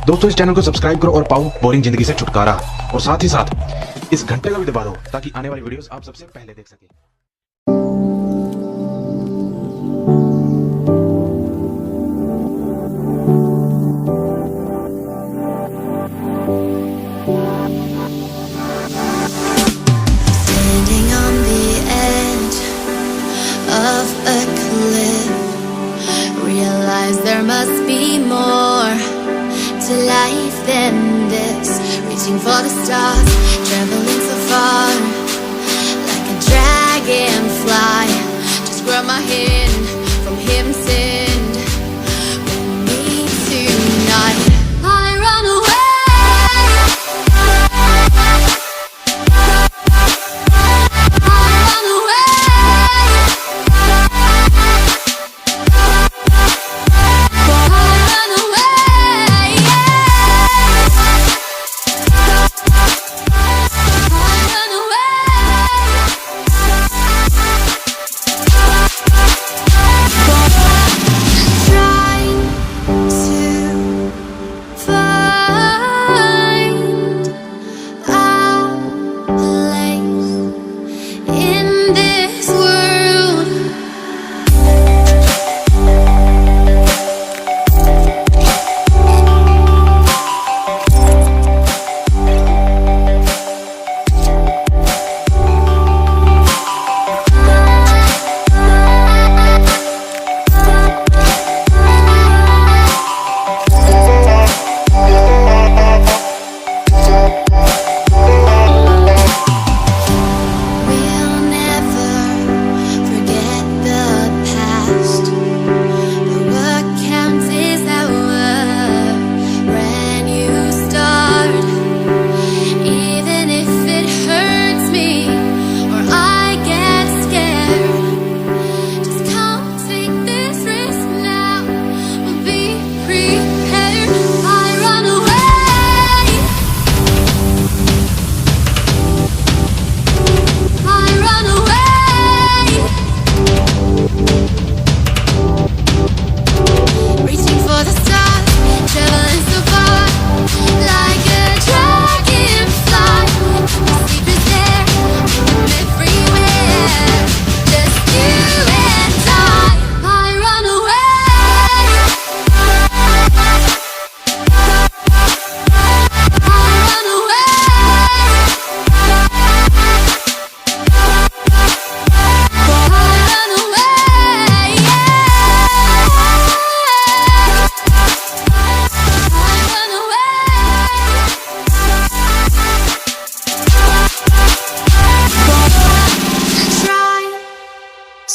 दोस्तों इस चैनल को सब्सक्राइब करो और पाओ बोरिंग जिंदगी से छुटकारा, और साथ ही साथ इस घंटे का भी दबा दो ताकि आने वाली वीडियोस आप सबसे पहले देख सके। Standing on the edge of a cliff, realize there must be more to life than this. Reaching for the stars, traveling so far, like a dragonfly. Just grab my hand from heaven send. We meet tonight. I run away.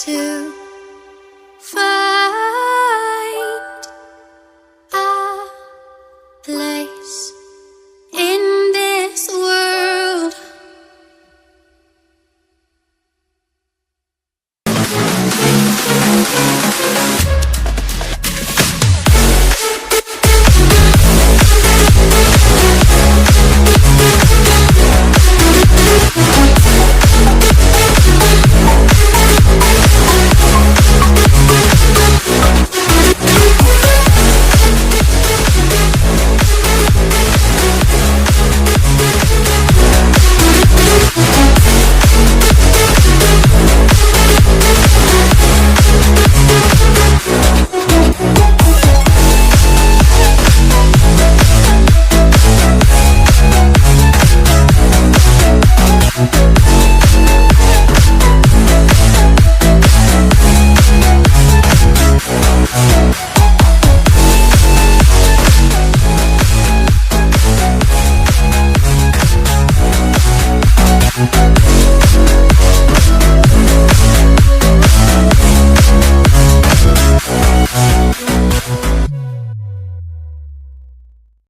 To find a place